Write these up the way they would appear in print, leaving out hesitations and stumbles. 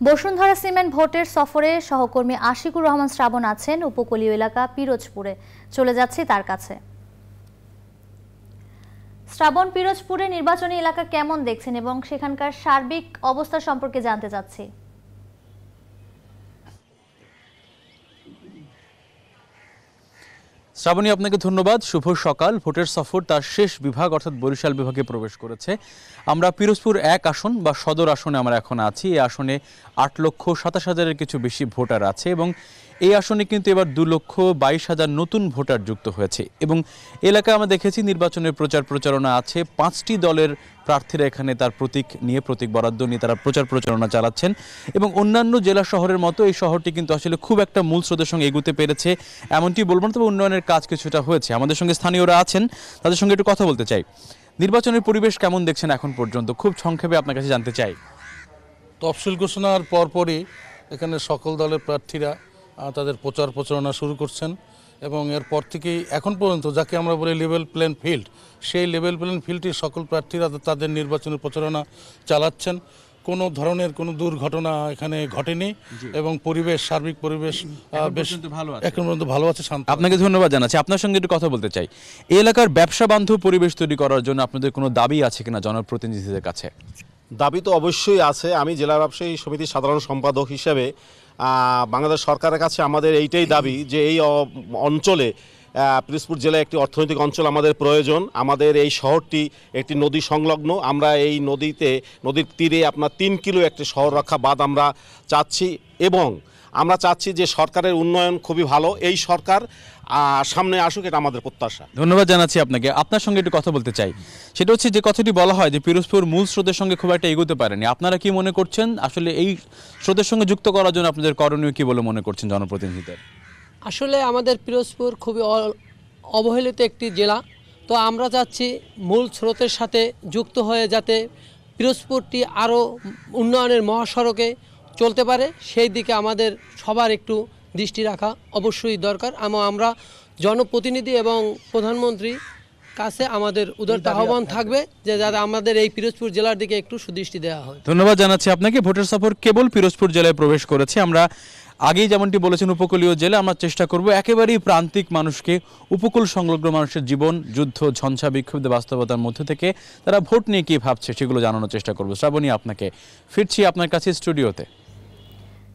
Bashundhara cement ভোটের সফরে সহকর্মী আশিকুর রহমান শ্রাবণ আছেন উপকূলীয় এলাকা পিরোজপুরে। চলে যাচ্ছি তার কাছে। শ্রাবণ, পিরোজপুরে নির্বাচনী এলাকা কেমন দেখছেন এবং সেখানকার সার্বিক অবস্থা সম্পর্কে জানতে চাচ্ছি। শ্রাবণী, আপনাকে ধন্যবাদ। শুভ সকাল। ভোটের সফর তার শেষ বিভাগ অর্থাৎ বরিশাল বিভাগে প্রবেশ করেছে। আমরা পিরোজপুর 1 আসন বা সদর আসনে আমরা এখন আছি। এই আসনে 8,27,000-এর কিছু বেশি ভোটার আছে এবং এই আসনে কিন্তু এবার 2,22,000 নতুন ভোটার যুক্ত হয়েছে এবং এলাকায় আমরা দেখেছি নির্বাচনের প্রচারণা আছে। 5টি দলের প্রার্থীরা এখানে তার প্রতীক বরাদ্দ নিয়ে তারা প্রচারণা চালাচ্ছেন এবং অন্যান্য জেলা শহরের মতো এই শহরটি কিন্তু আসলে খুব একটা মূল স্রোতের সঙ্গে এগুতে পেরেছে এমনটি বলবো না, তবে উন্নয়নের কাজ কিছুটা হয়েছে। আমাদের সঙ্গে স্থানীয়রা আছেন, তাদের সঙ্গে একটু কথা বলতে চাই। নির্বাচনের পরিবেশ কেমন দেখছেন এখন পর্যন্ত? খুব সংক্ষেপে আপনার কাছে জানতে চাই। তফসিল ঘোষণার পরপরই এখানে সকল দলের প্রার্থীরা তাদের প্রচারণা শুরু করছেন এবং এরপর থেকেই এখন পর্যন্ত যাকে আমরা বলি লেভেল প্লেইং ফিল্ড, সেই লেভেল প্লেইং ফিল্ডটি সকল প্রার্থীরা তাদের নির্বাচনের প্রচারণা চালাচ্ছেন। কোনো ধরনের কোনো দুর্ঘটনা এখানে ঘটেনি এবং সার্বিক পরিবেশ বেশ এখন পর্যন্ত ভালো আছে, শান্ত। আপনাকে ধন্যবাদ জানাচ্ছি। আপনার সঙ্গে একটু কথা বলতে চাই। এই এলাকার ব্যবসা বান্ধব পরিবেশ তৈরি করার জন্য আপনাদের কোনো দাবি আছে কিনা জনপ্রতিনিধিদের কাছে? দাবি তো অবশ্যই আছে। আমি জেলা ব্যবসায়ী সমিতির সাধারণ সম্পাদক হিসেবে বাংলাদেশ সরকারের কাছে আমাদের এইটাই দাবি যে এই অঞ্চলে পিরোজপুর জেলায় একটি অর্থনৈতিক অঞ্চল আমাদের প্রয়োজন। আমাদের এই শহরটি একটি নদী সংলগ্ন। আমরা এই নদীর তীরে আপনার 3 কিলো একটি শহর রক্ষা বাঁধ আমরা চাচ্ছি এবং আমরা চাচ্ছি যে সরকারের উন্নয়ন খুবই ভালো। এই সরকার সামনে আসুক, এটা আমাদের প্রত্যাশা। ধন্যবাদ জানাচ্ছি আপনাকে। আপনার সঙ্গে একটু কথা বলতে চাই। সেটা হচ্ছে যে কথাটি বলা হয় যে পিরোজপুর মূল স্রোতের সঙ্গে খুব একটা এগোতে পারেনি। আপনারা কি মনে করছেন আসলে এই স্রোতের সঙ্গে যুক্ত করার জন্য আপনাদের করণীয় কি বলে মনে করছেন জনপ্রতিনিধিদের? আসলে আমাদের পিরোজপুর খুবই অবহেলিত একটি জেলা। তো আমরা চাচ্ছি মূল স্রোতের সাথে যুক্ত হয়ে যাতে পিরোজপুরটি আরও উন্নয়নের মহাসড়কে চলতে পারে, সেই দিকে আমাদের সবার একটু দৃষ্টি রাখা অবশ্যই দরকার। আমরা জনপ্রতিনিধি এবং প্রধানমন্ত্রী কাছে আমাদের উদারতা আহ্বান থাকবে যে যাতে আমাদের এই পিরোজপুর জেলার দিকে একটু সুদৃষ্টি দেওয়া হয়। ধন্যবাদ জানাচ্ছি আপনাকে। ভোটের সফর কেবল পিরোজপুর জেলায় প্রবেশ করেছে। আমরা আগেই যেমনটি বলেছেন উপকূলীয় জেলা, আমরা চেষ্টা করব একেবারেই প্রান্তিক মানুষকে, উপকূল সংলগ্ন মানুষের জীবন, যুদ্ধ, ঝঞ্ঝা, বিক্ষুব্ধ বাস্তবতার মধ্যে থেকে তারা ভোট নিয়ে কী ভাবছে সেগুলো জানানোর চেষ্টা করব। শ্রাবণী, আপনাকে ফিরছি আপনার কাছে স্টুডিওতে।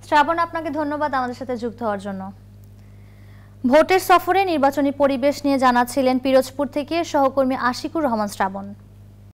শ্রাবণ, আপনাকে ধন্যবাদ আমাদের সাথে যুক্ত হওয়ার জন্য। ভোটের সফরে নির্বাচনী পরিবেশ নিয়ে জানাচ্ছিলেন পিরোজপুর থেকে সহকর্মী আশিকুর রহমান শ্রাবণ।